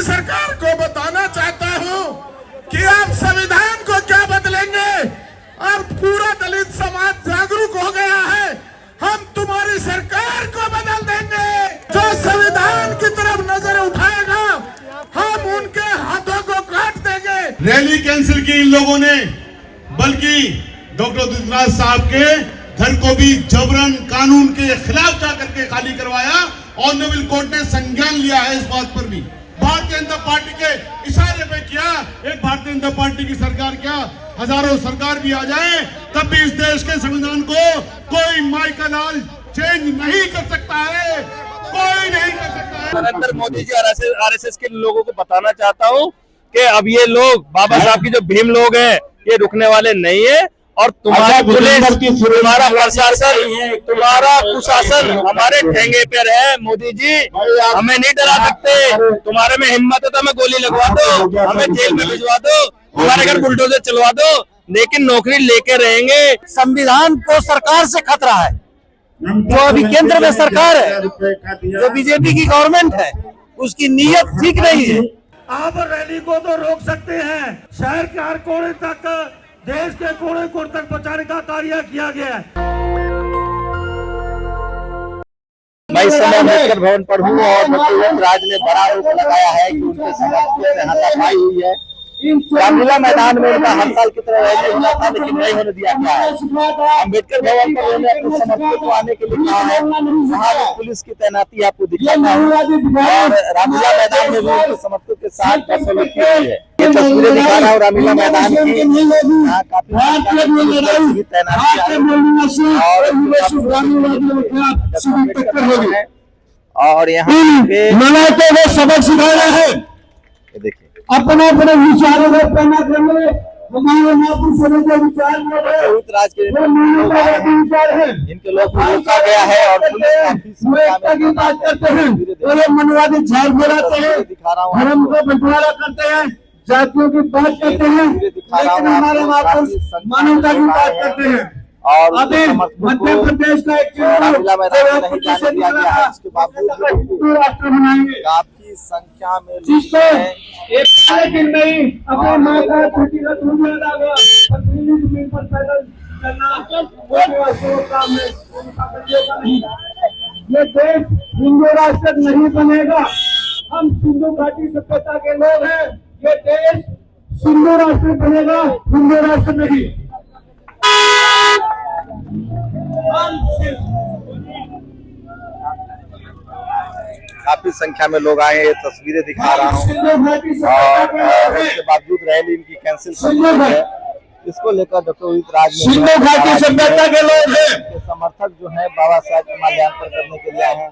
सरकार को बताना चाहता हूं कि आप संविधान को क्या बदलेंगे। और पूरा दलित समाज जागरूक हो गया है। हम तुम्हारी सरकार को बदल देंगे। जो संविधान की तरफ नजर उठाएगा हम उनके हाथों को काट देंगे। रैली कैंसिल की इन लोगों ने, बल्कि डॉक्टर उदित राज साहब के घर को भी जबरन कानून के खिलाफ जाकर के खाली करवाया। ऑनरेबल कोर्ट ने संज्ञान लिया है इस बात पर भी। भारतीय जनता पार्टी के इशारे पे किया, एक भारतीय जनता पार्टी की सरकार क्या, हजारों सरकार भी आ जाए तब भी इस देश के संविधान को कोई माई का लाल चेंज नहीं कर सकता है, कोई नहीं कर सकता है। नरेंद्र मोदी जी आरएसएस के लोगों को बताना चाहता हूँ कि अब ये लोग बाबा साहब की जो भीम लोग हैं ये रुकने वाले नहीं है। और तुम्हारी पुलिस, तुम्हारा प्रशासन, तुम्हारा कुशासन हमारे ठेंगे पर है। मोदी जी हमें नहीं डरा सकते। तुम्हारे में हिम्मत है तो हमें गोली लगवा दो, हमें जेल में भिजवा दो, हमारे घर बुलडोजर चलवा दो, लेकिन नौकरी लेके रहेंगे। संविधान को सरकार से खतरा है। जो अभी केंद्र में सरकार है, जो बीजेपी की गवर्नमेंट है, उसकी नीयत ठीक नहीं है। आप रैली को तो रोक सकते हैं, शहर के हर कोने तक, देश के कोने कोने तक पहुंचाने का कार्य किया गया है। मैं इस समय अम्बेडकर भवन पर हूँ और डॉक्टर उदित राज ने बड़ा आरोप लगाया है कि उनके समर्थकों से हाथापाई हुई है। रामलीला मैदान में उनका हर साल की तरह रैली होना था, लेकिन नहीं होने दिया गया है। अम्बेडकर भवन पर उन्होंने अपने समर्थकों को आने के लिए कहा है। वहाँ पुलिस की तैनाती आपको दिखाता है और रामलीला मैदान में भी उनके समर्थकों के साथ बसों की हुई है। ये तस्वीरें दिखा रहा हूँ रामलीला मैदान की, यहाँ काफी तैनाती और यहाँ पे वो सबक सिखा रहे हैं। देखिए अपने अपने विचारों को पैना करने, हमारे महापुरुषों के विचार राज के विचार है, इनके लोग को रोका गया है और की बात करते हैं और ये मनवादी झाड़ बोलाते हैं, धर्म को बंटवारा करते हैं, जातियों की बात करते हैं, लेकिन हमारे महापुरुष मानवता की बात करते हैं। और अभी मध्य प्रदेश का एक राष्ट्र बनाएंगे काफी संख्या में जिसको एक दिन नहीं अपने माँ का व्यक्तिगत जमीन पर पैदल चलना काम नहीं। ये देश हिंदू राष्ट्र नहीं बनेगा। हम सिंधु घाटी सभ्यता के लोग हैं। ये देश सिंधु राष्ट्र बनेगा, हिंदू राष्ट्र नहीं। काफी संख्या में लोग आए, ये तस्वीरें दिखा रहा हूँ और इसके बावजूद रैली इनकी कैंसिल कर दी है। इसको लेकर डॉक्टर उदित राज ने सभ्यता के लोग हैं, समर्थक जो है बाबा साहब का माल्यार्पण करने के लिए आए हैं।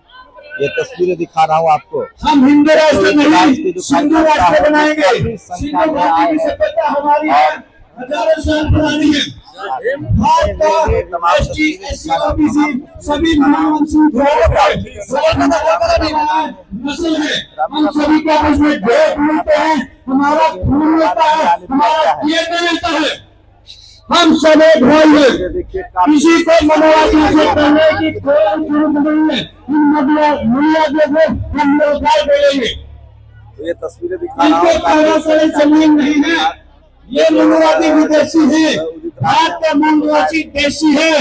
ये तस्वीरें दिखा रहा हूँ आपको। हम हिंदू राष्ट्र नहीं, सिंधु राष्ट्र बनाएंगे। सिंधु घाटी की सभ्यता हमारी है, हजारों साल पुरानी है। भारत का एसटी, एससी, ओबीसी सभी नस्ल है। हम सभी का उसमें भेद मिलते हैं, हमारा खून मिलता है, हमारा DNA मिलता है। हम सब एक भाई हैं। किसी को मनोवादी से कहने की कोई जरूरत नहीं है। मुनिया देखो, हम लोग क्या बोलेंगे। ये तस्वीरें दिखा रहा हूँ। जमीन नहीं है, ये मनोवादी विदेशी है। भारत का मनोवादी देशी है,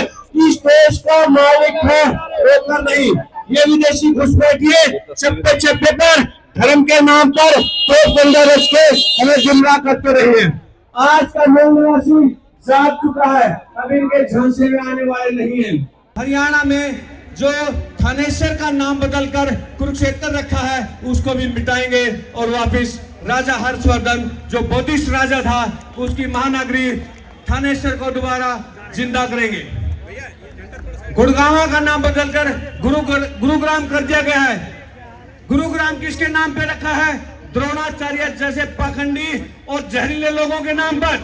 इस देश का मालिक है, होकर नहीं। ये विदेशी घुसपैठिए चप्पे चप्पे पर धर्म के नाम पर तो बंदर रच के हमें गुमराह करते रहे हैं। आज का मनोवासी जाग चुका है, अब इनके झांसे में आने वाले नहीं है। हरियाणा में जो थानेश्वर का नाम बदलकर कुरुक्षेत्र रखा है उसको भी मिटाएंगे और वापिस राजा हर्षवर्धन जो बौद्धिस्ट राजा था उसकी महानगरी थानेश्वर को दोबारा जिंदा करेंगे। गुड़गांव का नाम बदलकर गुरुग्राम कर दिया गया है। गुरुग्राम किसके नाम पे रखा है? द्रोणाचार्य जैसे पाखंडी और जहरीले लोगों के नाम पर,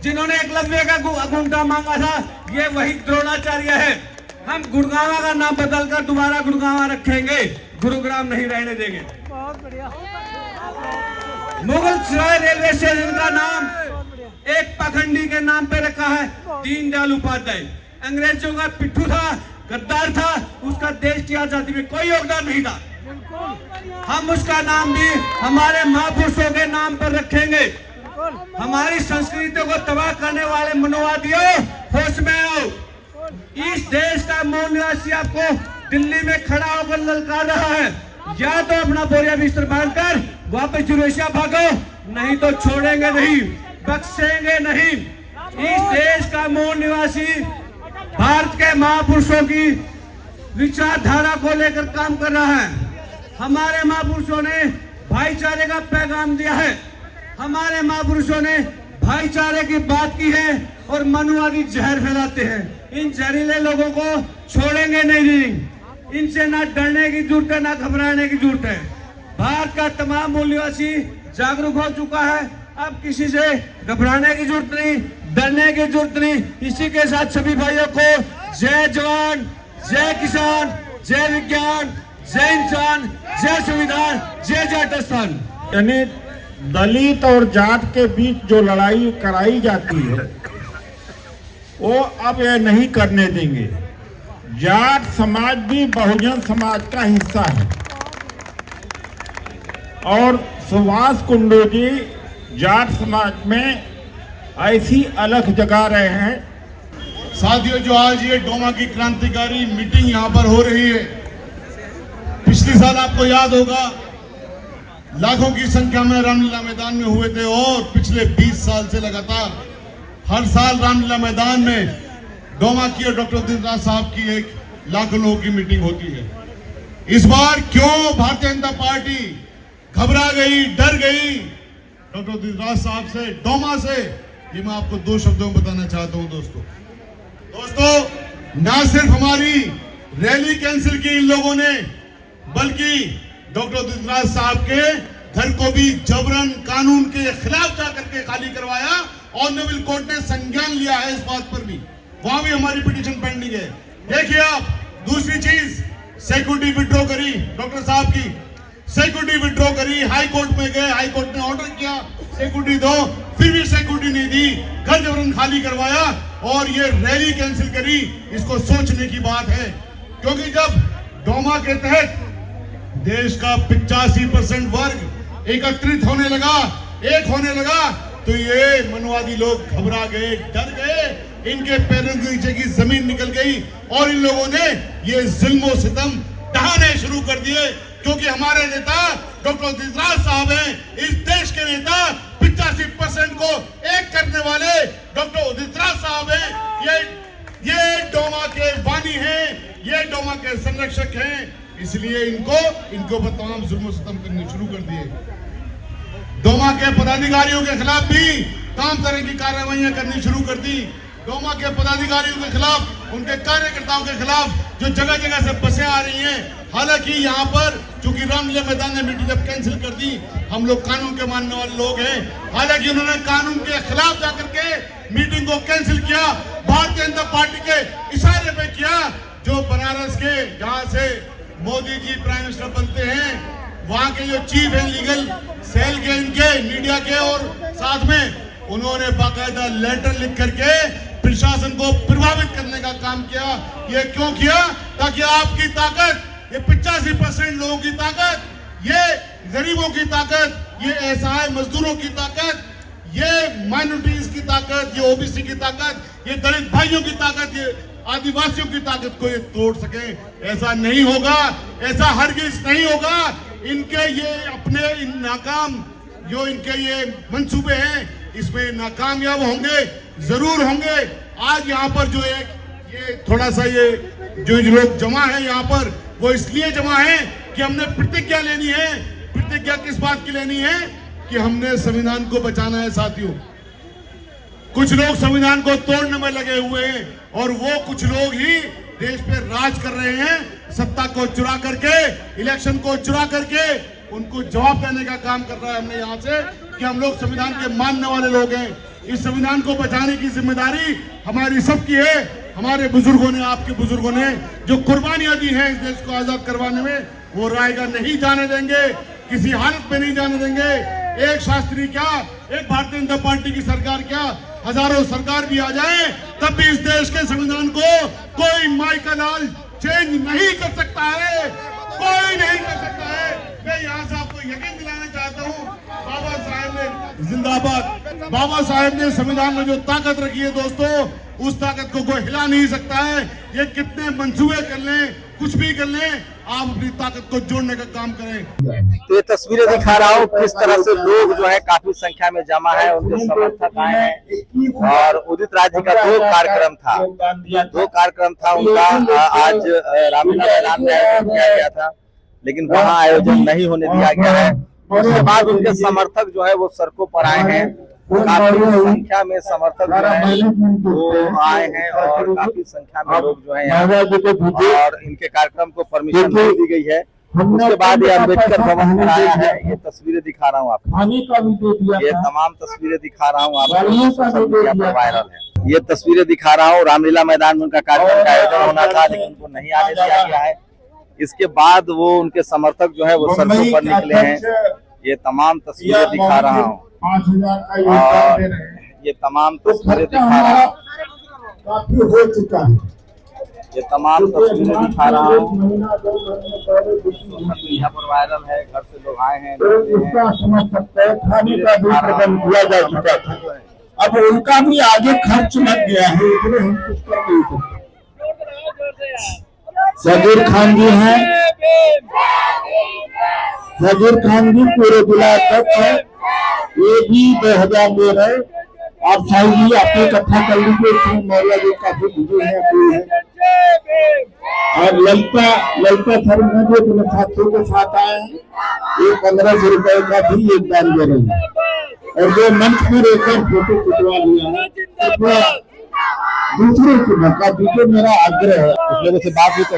जिन्होंने एकलव्य का गुंडा मांगा था, ये वही द्रोणाचार्य है। हम गुड़गांव का नाम बदलकर दोबारा गुड़गांव रखेंगे, गुरुग्राम नहीं रहने देंगे। मुगल सराय रेलवे स्टेशन का नाम एक पाखंडी के नाम पे रखा है, दीनदयाल उपाध्याय। अंग्रेजों का पिट्ठू था, गद्दार था, उसका देश की आजादी में कोई योगदान नहीं था। हम उसका नाम भी हमारे महापुरुषों के नाम पर रखेंगे। हमारी संस्कृति को तबाह करने वाले मनोवादियों, होश में आओ। इस देश का मूल निवासी आपको दिल्ली में खड़ा होकर ललकार रहा है, या तो अपना बोरिया बिस्तर बांधकर वापस जुरेशिया भागो, नहीं तो छोड़ेंगे नहीं, बख्शेंगे नहीं। इस देश का मूल निवासी भारत के महापुरुषों की विचारधारा को लेकर काम कर रहा है। हमारे महापुरुषों ने भाईचारे का पैगाम दिया है, हमारे महापुरुषों ने भाईचारे की बात की है और मनुवादी जहर फैलाते हैं। इन जहरीले लोगों को छोड़ेंगे नहीं, इनसे ना डरने की जरूरत है, ना घबराने की जरूरत है। भारत का तमाम मूल निवासी जागरूक हो चुका है, अब किसी से घबराने की जरूरत नहीं, डरने की जरूरत नहीं। इसी के साथ सभी भाइयों को जय जवान, जय किसान, जय विज्ञान, जय इंसान, जय संविधान, जय जाटस्थान। यानी दलित और जाट के बीच जो लड़ाई कराई जाती है वो अब ये नहीं करने देंगे। जाट समाज भी बहुजन समाज का हिस्सा है और सुभाष कुंडू जी जाट समाज में ऐसी अलख जगा रहे हैं। साथियों, जो आज ये डोमा की क्रांतिकारी मीटिंग यहाँ पर हो रही है, पिछले साल आपको याद होगा लाखों की संख्या में रामलीला मैदान में हुए थे और पिछले 20 साल से लगातार हर साल रामलीला मैदान में डोमा की और डॉक्टर उदितराज साहब की एक लाखों लोगों की मीटिंग होती है। इस बार क्यों भारतीय जनता पार्टी घबरा गई, डर गई डॉक्टर उदितराज साहब से, डोमा से, ये मैं आपको 2 शब्दों में बताना चाहता हूं। दोस्तों, ना सिर्फ हमारी रैली कैंसिल की इन लोगों ने, बल्कि डॉक्टर उदितराज साहब के घर को भी जबरन कानून के खिलाफ जाकर के खाली करवाया। ऑनरेबल कोर्ट ने संज्ञान लिया है इस बात पर भी, वहां भी हमारी पिटीशन पेंडिंग है। देखिए आप, दूसरी चीज, सिक्योरिटी विड्रॉ करी डॉक्टर साहब की, सिक्योरिटी विड्रॉ करी, हाई कोर्ट में गए, हाई कोर्ट ने ऑर्डर किया सिक्योरिटी दो, फिर भी सिक्योरिटी नहीं दी, घर जबरन खाली करवाया और ये रैली कैंसिल करी। इसको सोचने की बात है, क्योंकि जब डोमा के तहत देश का 85% वर्ग एकत्रित होने लगा, एक होने लगा, तो ये मनवादी लोग घबरा गए, डर गए, इनके पैरों के नीचे की जमीन निकल गई और इन लोगों ने ये जुल्म और सितम ढहाने शुरू कर दिए। क्योंकि हमारे नेता डॉक्टर उदितराज साहब हैं, इस देश के नेता 85% को एक करने वाले डॉक्टर उदितराज साहब हैं। ये डोमा के वानी हैं, ये डोमा के संरक्षक हैं, इसलिए इनको पर तमाम जुल्म सितम करने शुरू कर दिए। डोमा के पदाधिकारियों के खिलाफ भी तमाम तरह की कार्रवाइयां करनी शुरू कर दी। डोमा के पदाधिकारियों के खिलाफ, उनके कार्यकर्ताओं के खिलाफ जो जगह जगह से बसें आ रही हैं। हालांकि यहाँ पर चूंकि रामलीला मैदान ने मीटिंग जब कैंसिल कर दी, हम लोग कानून के मानने वाले लोग हैं, हालांकि उन्होंने कानून के खिलाफ जाकर के मीटिंग को कैंसिल किया, भारतीय जनता पार्टी के इशारे पे किया। जो बनारस के, जहाँ से मोदी जी प्राइम मिनिस्टर बनते हैं, वहां के जो चीफ है लीगल सेल के, इनके मीडिया के, और साथ में उन्होंने बाकायदा लेटर लिख करके प्रशासन को प्रभावित करने का काम किया। ये क्यों किया? ताकि आपकी ताकत, ये 85% लोगों की ताकत, ये गरीबों की ताकत, ये असहाय मजदूरों की ताकत, ये माइनॉरिटीज की ताकत, ये ओबीसी की ताकत, ये दलित भाइयों की ताकत, ये आदिवासियों की ताकत को ये तोड़ सके। ऐसा नहीं होगा, ऐसा हरगिज नहीं होगा। इनके ये अपने इन नाकाम जो इनके ये मंसूबे हैं, इसमें नाकामयाब होंगे, जरूर होंगे। आज यहाँ पर जो एक ये थोड़ा सा ये जो लोग जमा है यहाँ पर, वो इसलिए जमा है कि हमने प्रतिज्ञा लेनी है। प्रतिज्ञा किस बात की लेनी है? कि हमने संविधान को बचाना है। साथियों, कुछ लोग संविधान को तोड़ने में लगे हुए हैं और वो कुछ लोग ही देश पे राज कर रहे हैं, सत्ता को चुरा करके, इलेक्शन को चुरा करके उनको जवाब देने का काम कर रहा है। हमने यहाँ से कि हम लोग संविधान के मानने वाले लोग हैं। इस संविधान को बचाने की जिम्मेदारी हमारी सबकी है। हमारे बुजुर्गों ने, आपके बुजुर्गों ने जो कुर्बानियां दी हैं इस देश को आजाद करवाने में, वो रायगा नहीं जाने देंगे, किसी हालत में नहीं जाने देंगे। एक शास्त्री क्या, एक भारतीय जनता पार्टी की सरकार क्या, हजारों सरकार भी आ जाए, तब भी इस देश के संविधान को कोई माई का लाल चेंज नहीं कर सकता है, कोई नहीं कर सकता है। मैं यहाँ से आपको यकीन दिलाना चाहता हूँ, बाबा साहेब ने जिंदाबाद। बाबा साहेब ने संविधान में जो ताकत रखी है दोस्तों, उस ताकत को कोई हिला नहीं सकता है। ये कितने मंसूबे कर लें, कुछ भी कर लें, आप अपनी ताकत को जोड़ने का काम करें। तो ये तस्वीरें दिखा रहा हूँ किस तरह से लोग जो है काफी संख्या में जमा है, उनके समर्थक आए हैं। और उदित राज जी का दो कार्यक्रम था उनका आज रामलीला मैदान में आयोजन किया गया था, लेकिन वहाँ आयोजन नहीं होने दिया गया है। उसके बाद उनके समर्थक जो है वो सड़कों पर आए हैं, काफी संख्या में समर्थक जो है वो आए हैं और काफी संख्या में लोग जो है यहाँ और इनके कार्यक्रम को परमिशन नहीं दी गई है। उसके बाद ये अम्बेडकर भवन पर आया है। ये तस्वीरें दिखा रहा हूँ आपको, ये तमाम तस्वीरें दिखा रहा हूँ आपको, सोशल मीडिया पर वायरल है। ये तस्वीरें दिखा रहा हूँ, रामलीला मैदान में उनका कार्यक्रम का आयोजन होना था, लेकिन उनको नहीं आने दिया गया है। इसके बाद वो उनके समर्थक जो है वो सड़कों पर निकले हैं। ये तमाम तस्वीरें दिखा रहा हूँ और ये तमाम तस्वीरें दिखा रहा हूँ, काफी हो चुका है। ये तमाम तस्वीरें दिखा रहा हूँ, यहाँ पर वायरल है। घर से लोग आए हैं, उसका समझ सकते हैं, खाने का भी प्रबंध किया जा चुका था। अब उनका भी आगे खर्च लग गया है, इसलिए हम कुछ कर नहीं सकते। सगीर खान जी हैं, सगीर खान जी पूरे जिला अध्यक्ष है, ये भी 2000 में रहे। आप साहब जी आपने इकट्ठा कर लीजिए, इसमें मौला जी काफी बुजुर्ग है और ललिता सर में जो अपने साथियों के साथ आए हैं, ये 1500 रुपए का भी योगदान दे रहे हैं। और जो मंच में रहकर फोटो खिंचवा लिया है, दूसरे की मौका दीजिए, मेरा आग्रह है। उस लोगों से बात भी तो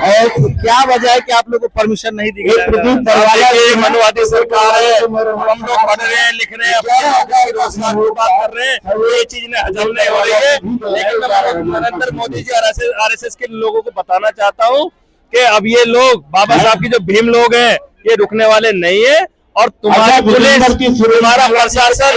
क्या वजह है कि आप लोगों को परमिशन नहीं दी गई? मनवादी सरकार है, हम लोग पढ़ रहे हैं, लिख रहे हैं, रोजगार की बात कर रहे हैं, ये चीज ने हजम नहीं हो रही है। लेकिन मैं नरेंद्र मोदी जी और RSS के लोगों को बताना चाहता हूँ कि अब ये लोग बाबा साहब की जो भीम लोग हैं, ये रुकने वाले नहीं है। और तुम्हारा पुलिस, तुम्हारा प्रशासन,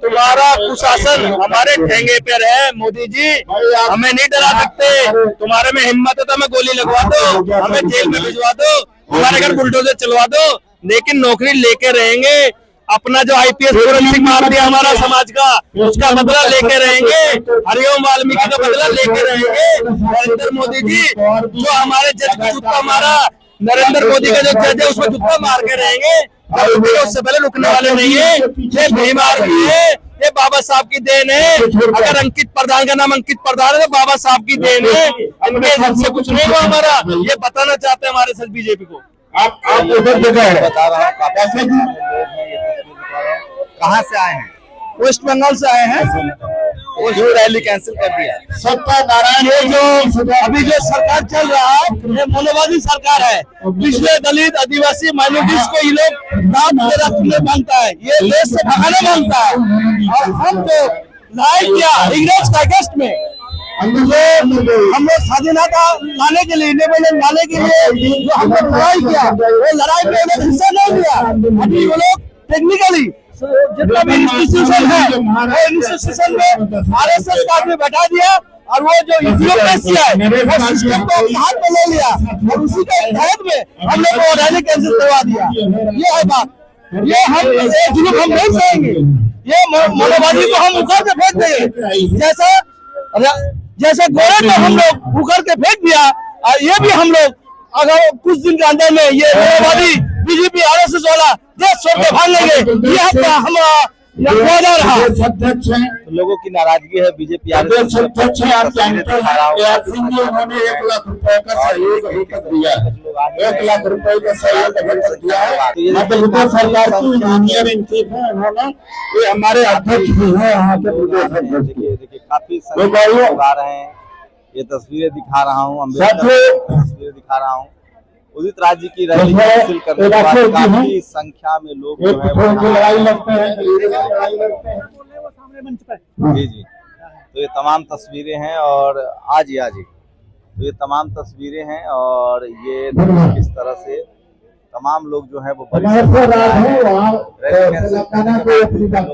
तुम्हारा कुशासन हमारे ठेंगे पे है। मोदी जी हमें नहीं डरा सकते। तुम्हारे में हिम्मत है तो हमें गोली लगवा दो, हमें जेल में भिजवा दो, हमारे घर बुलडोजर चलवा दो, लेकिन नौकरी लेके रहेंगे। अपना जो IPS फोरेंसिक मार दिया हमारा समाज का, उसका बदला लेके रहेंगे। हरिओम वाल्मीकि का बदला लेके रहेंगे। नरेंद्र मोदी जी जो हमारे जज को जूता मारा, नरेंद्र मोदी का जो जज है उसमें जूता मार के रहेंगे। उससे पहले रुकने वाले नहीं है। ये भीम आर्मी है, ये बाबा साहब की देन है। अगर अंकित प्रधान का नाम अंकित प्रधान है तो बाबा साहब की देन है। इनके से कुछ नहीं हुआ हमारा, ये बताना चाहते हैं हमारे साथ बीजेपी को। आप उधर जगह है, बता रहा हूँ कहाँ से आए हैं? वेस्ट बंगाल से आए हैं। वो जो रैली कैंसिल कर दिया, सत्ता नारायण, ये जो अभी जो सरकार चल रहा है, ये मनोवादी सरकार है। पिछले दलित, आदिवासी, माइनॉरिटीज को ये लोग रात में मांगता है, ये देश से भगाना मांगता है। और हम जो लड़ाई किया इंग्रेज का अगस्त में, हम लोग स्वाधीनता लाने के लिए, इंडिपेंडेंस लाने के लिए जो हम लोग लड़ाई किया, वो लड़ाई में उन्होंने हिस्सा नहीं लिया। अभी वो लोग टेक्निकली जितना भी इंस्टीट्यूशन है, वो इंस्टीट्यूशन में RSS का आदमी बैठा दिया और वो जो यूपीएससी है वो सिस्टम को हाथ में ले लिया और उसी के तहत में हम लोग को रैली कैंसिल करवा दिया। ये है बात, ये हम जुल्म हम नहीं सहेंगे। ये मनोवादी को हम उखाड़ के फेंक देंगे, जैसे गोरे को हम लोग उखाड़ के फेंक दिया। और ये भी हम लोग अगर कुछ दिन के अंदर में ये मनोवादी बीजेपी RSS वाला देश छोड़ के भाग लेंगे। ये हमारा अध्यक्ष है, लोगों की नाराजगी है। बीजेपी अध्यक्ष है, आप जानते हैं उन्होंने 1 लाख रुपए का सहयोग अभी तक दिया है। 1 लाख रुपए का सहयोग अभी तक दिया है। मतलब सरकार की इंजीनियर इन चीफ है उन्होंने, ये हमारे अध्यक्ष भी है यहाँ के प्रदेश अध्यक्ष। देखिए काफी लोग आ रहे हैं। ये तस्वीरें दिखा रहा हूँ, अम्बेडकर तस्वीरें दिखा रहा हूँ। उदित राज जी की रैली हासिल करने के बाद काफी संख्या में लोग जो है लड़ाई लगते हैं। जी जी, तो ये तमाम तस्वीरें हैं और आज ही तो ये तमाम तस्वीरें हैं और ये किस तरह से तमाम लोग जो है वो लोग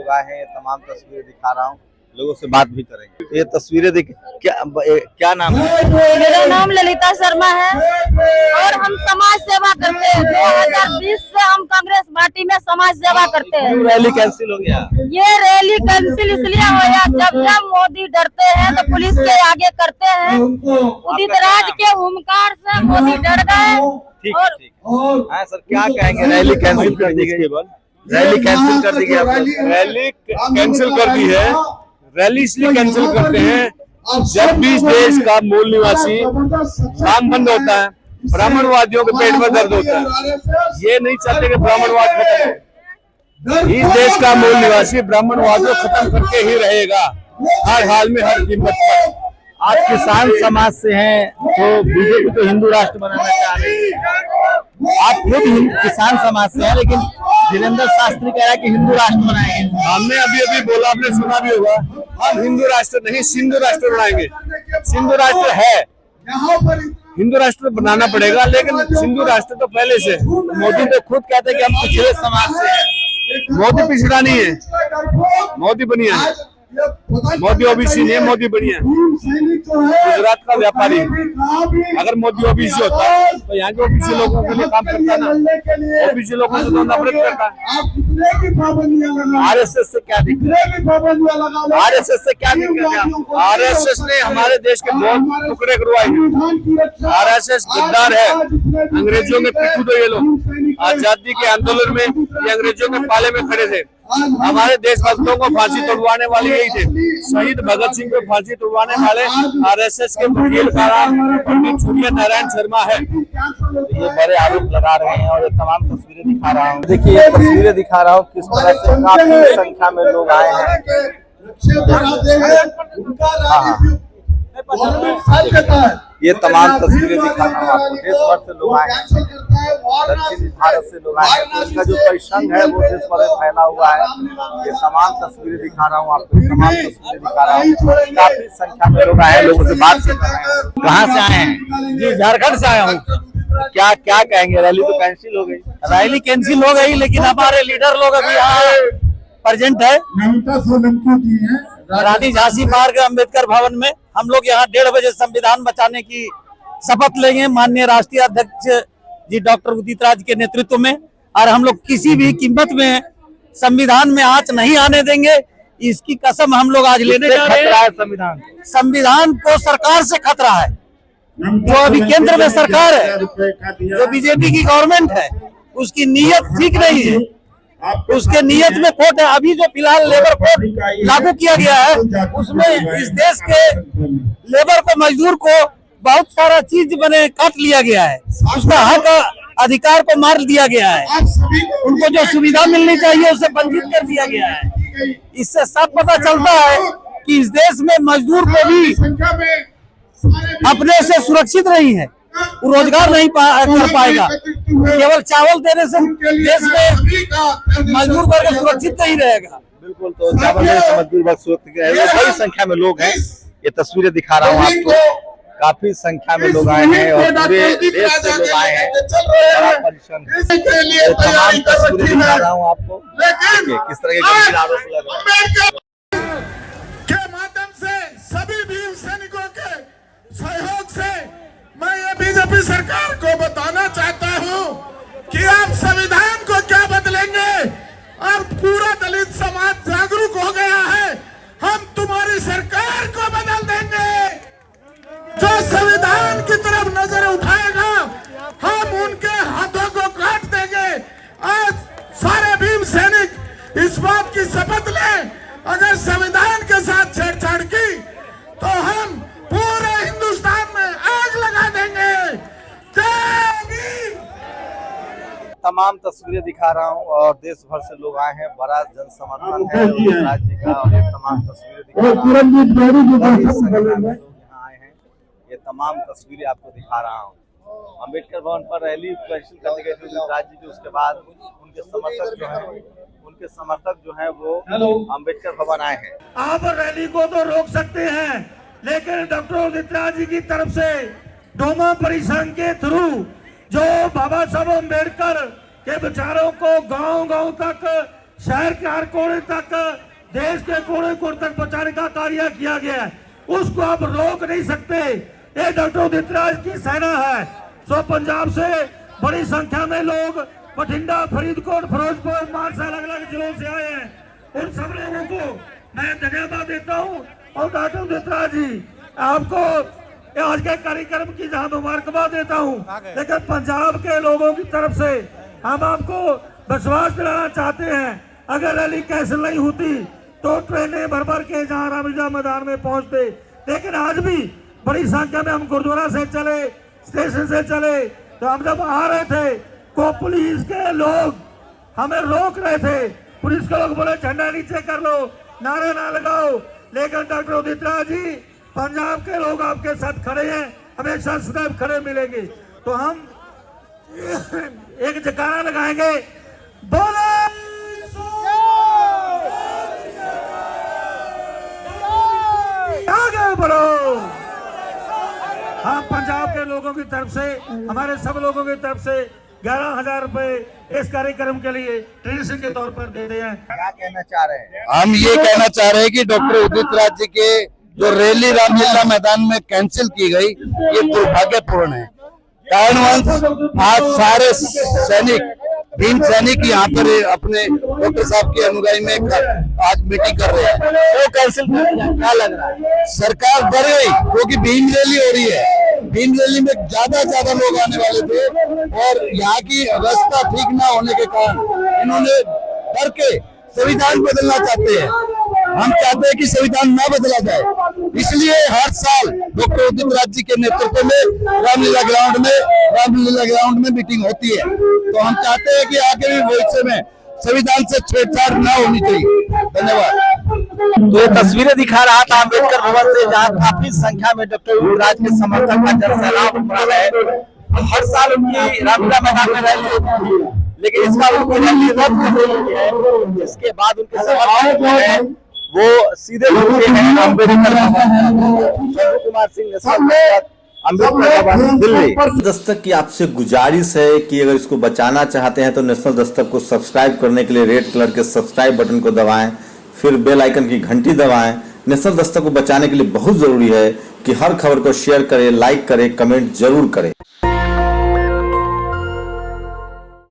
आए हैं। तमाम तस्वीरें दिखा रहा हूँ। लोगों से बात भी करेंगे। ये तस्वीरें देख क्या नाम है? मेरा नाम ललिता शर्मा है और हम समाज सेवा करते हैं। 2020 से हम कांग्रेस पार्टी में समाज सेवा करते हैं। रैली कैंसिल हो गया? ये रैली कैंसिल इसलिए हुआ जब मोदी डरते हैं तो पुलिस के आगे करते हैं। उदित राज के हुंकार से मोदी डर गए। ठीक है, ठीक है। हाँ सर, क्या कहेंगे? रैली कैंसिल कर दी गई। रैली कैंसिल कर दी गई। रैली कैंसिल कर दी है। रैली इसलिए कैंसिल करते हैं जब भी देश का मूल निवासी काम बंद होता है, ब्राह्मणवादियों के पेट में दर्द होता है। ये नहीं चाहते कि ब्राह्मणवाद खत्म हो। इस देश का मूल निवासी ब्राह्मणवाद को खत्म करके ही रहेगा, हर हाल में, हर कीमत पर। आप किसान समाज से हैं तो बीजेपी तो हिंदू राष्ट्र बनाना चाह रही है। आप खुद किसान समाज से हैं, लेकिन वीरेंद्र शास्त्री कह रहा है कि हिंदू राष्ट्र बनाएंगे। हमने अभी बोला, आपने सुना भी होगा, हम हिंदू राष्ट्र नहीं सिंधु राष्ट्र बनाएंगे। सिंधु राष्ट्र है, हिंदू राष्ट्र बनाना पड़ेगा, लेकिन सिंधु राष्ट्र तो पहले से। मोदी तो खुद कहते हैं कि हम पिछड़े समाज से हैं। मोदी पिछड़ा नहीं है, मोदी बढ़िया है। मोदी ओबीसी नहीं है, मोदी बढ़िया है। गुजरात का व्यापारी अगर मोदी ओबीसी होता तो यहाँ के ओबीसी लोगों के लिए काम करता ना। ओबीसी लोगों से तो नफरत करता है। आरएसएस से क्या दिक्कत? आरएसएस से क्या दिक्कत है? आरएसएस ने हमारे देश के बहुत टुकड़े करवाए हैं। आरएसएस गद्दार है, अंग्रेजों में पिट्ठू तो ये लोग आजादी के आंदोलन में ये अंग्रेजों के पाले में खड़े थे। हमारे देशभक्तों को फांसी तोड़वाने वाले यही थे। शहीद भगत सिंह को फांसी तोड़वाने वाले आरएसएस के वकील पंडित सूर्य नारायण शर्मा है। ये बड़े आरोप लगा रहे हैं और ये तमाम तस्वीरें दिखा रहा हूँ। देखिए, ये तस्वीरें दिखा रहा हूँ किस तरह से काफी संख्या में लोग आए हैं। ये तमाम तस्वीरें दिखा रहा हूँ आपको। देश भर से लोग आए हैं, दक्षिण भारत से लोग आए हैं। उसका जो परिसंघ है वो देश भर में फैला हुआ है। ये तमाम तस्वीरें दिखा रहा हूँ आपको, तमाम तस्वीरें दिखा रहा हूँ। काफी संख्या में लोग आए हैं, लोगों से बात कर रहे हैं। कहाँ से आए हैं? जी, झारखंड से आया हूँ। क्या क्या कहेंगे? रैली तो कैंसिल हो गई। रैली कैंसिल हो गई, लेकिन हमारे लीडर लोग अभी यहाँ प्रेजेंट है। रानी झांसी मार्ग अम्बेडकर भवन में हम लोग यहाँ 1:30 बजे संविधान बचाने की शपथ लेंगे माननीय राष्ट्रीय अध्यक्ष जी डॉक्टर उदित राज के नेतृत्व में। और हम लोग किसी भी कीमत में संविधान में आंच नहीं आने देंगे, इसकी कसम हम लोग आज लेने जा रहे हैं। संविधान को सरकार से खतरा है। जो अभी केंद्र में सरकार है, जो बीजेपी की गवर्नमेंट है, उसकी नीयत ठीक नहीं है। उसके नियत में खोट है। अभी जो फिलहाल लेबर कोड लागू किया गया है, उसमें इस देश के लेबर को, मजदूर को बहुत सारा चीज बने काट लिया गया है। उसका हक अधिकार को मार दिया गया है। उनको जो सुविधा मिलनी चाहिए उसे वंचित कर दिया गया है। इससे सब पता चलता है कि इस देश में मजदूर को भी अपने से सुरक्षित नहीं है, वो रोजगार नहीं कर पाएगा। केवल चावल देने से देश में मजदूर वर्ग सुरक्षित नहीं रहेगा। बिल्कुल, तो चावल देने से मजदूर वर्ग सुरक्षित रहेगा। बड़ी संख्या में लोग हैं। ये तस्वीरें दिखा रहा हूँ आपको, काफी संख्या में लोग आए हैं और पूरे देश से लोग आए हैं। बड़ा परिश्रम है। तमाम तस्वीरें दिखा रहा हूँ आपको, किस तरह के गंभीर आरोप लग रहे हैं। के माध्यम से सभी वीर सैनिकों के सहयोग से मैं ये बीजेपी सरकार को बताना चाहता हूं कि आप संविधान को क्या बदलेंगे और पूरा दलित समाज जागरूक हो गया है। हम तुम्हारी सरकार को बदल देंगे। जो संविधान की तरफ नजर उठाएगा हम उनके हाथों को काट देंगे। आज सारे भीम सैनिक इस बात की शपथ लें, अगर संविधान के साथ छेड़छाड़ की तो हम पूरे हिंदुस्तान में आग लगा देंगे। तमाम तस्वीरें दिखा रहा हूँ और देश भर से लोग आए हैं। बड़ा जन समर्थन है राज्य का और ये तमाम तस्वीरें दिखा रहा हूँ। यहाँ आए हैं, ये तमाम तस्वीरें आपको दिखा रहा हूँ। अम्बेडकर भवन पर रैली कैंसिल कर दी गई थी राज्य की। उसके बाद उनके समर्थक जो है वो अम्बेडकर भवन आए हैं। आप रैली को तो रोक सकते हैं, लेकिन डॉक्टर उदित राज जी की तरफ से डोमा परिसंघ के थ्रू जो बाबा साहब अम्बेडकर के विचारों को गांव-गांव तक, शहर के हर कोने तक देश के कोने कोने तक पहुंचाने का कार्य किया गया है, उसको आप रोक नहीं सकते। ये डॉक्टर उदित राज की सेना है। सो पंजाब से बड़ी संख्या में लोग बठिंडा, फरीदकोट, फिरोजपुर, मानसा, अलग अलग जिलों से आए हैं। उन सब लोगों को मैं धन्यवाद देता हूँ। और डॉक्टर उदित राज जी, आपको आज के कार्यक्रम की जहाँ मुबारकबाद देता हूँ, लेकिन पंजाब के लोगों की तरफ से हम आपको विश्वास दिलाना चाहते हैं, अगर रैली कैंसिल नहीं होती तो ट्रेनें भर भर के जहाँ रामलीला मैदान में पहुंचते। लेकिन आज भी बड़ी संख्या में हम गुरुद्वारा से चले, स्टेशन से चले, तो हम जब आ रहे थे को पुलिस के लोग हमें रोक रहे थे। पुलिस के लोग बोले झंडा नीचे कर लो, नारे ना लगाओ। लेकिन डॉक्टर उदित राज जी, पंजाब के लोग आपके साथ खड़े हैं, हमेशा सदैव खड़े मिलेंगे। तो हम एक जयकारा लगाएंगे, बोलो आगे बढ़ो। हम पंजाब के लोगों की तरफ से, हमारे सब लोगों की तरफ से 11,000 रुपए इस कार्यक्रम के लिए ट्रेडिशन के तौर पर दे रहे हैं। क्या कहना चाह रहे हैं? हम ये कहना चाह रहे हैं कि डॉक्टर उदित राज जी के जो रैली रामलीला मैदान में कैंसिल की गई, ये दुर्भाग्यपूर्ण है। कारणवश आज सारे सैनिक, भीम सैनिक यहाँ पर अपने डॉक्टर साहब के अनुगामी में आज मीटिंग कर रहे हैं। वो कैंसिल क्या लग रहा है? सरकार डर गई क्योंकि भीम रैली हो रही है। भीम रैली में ज्यादा लोग आने वाले थे और यहाँ की अवस्था ठीक ना होने के कारण इन्होंने डर के संविधान बदलना चाहते हैं। हम चाहते हैं कि संविधान ना बदला जाए, इसलिए हर साल डॉक्टर उदित राज जी के नेतृत्व में रामलीला ग्राउंड में मीटिंग होती है। तो हम चाहते हैं कि आगे भी भविष्य में संविधान से छेड़छाड़ ना होनी चाहिए। धन्यवाद। तो ये तस्वीरें दिखा रहा था अम्बेडकर भवन से, जहाँ काफी संख्या में डॉक्टर उदित राज के समर्थक का जनसैलाब उमड़ा है। हर साल उनकी रामलीला मैदान में रैली होती है, लेकिन इस बार उनकी रैली रद्द कर दी है, जिसके बाद उनके समर्थक हैं वो सीधे पहुंचे हैं अम्बेडकर भवन। कुमार सिंह, अम्बेडकर भवन, दिल्ली। दस्तक की आपसे गुजारिश है कि अगर इसको बचाना चाहते हैं तो नेशनल दस्तक को सब्सक्राइब करने के लिए रेड कलर के सब्सक्राइब बटन को दबाएं, फिर बेल आइकन की घंटी दबाएं। नेशनल दस्तक को बचाने के लिए बहुत जरूरी है कि हर खबर को शेयर करें, लाइक करें, कमेंट जरूर करें।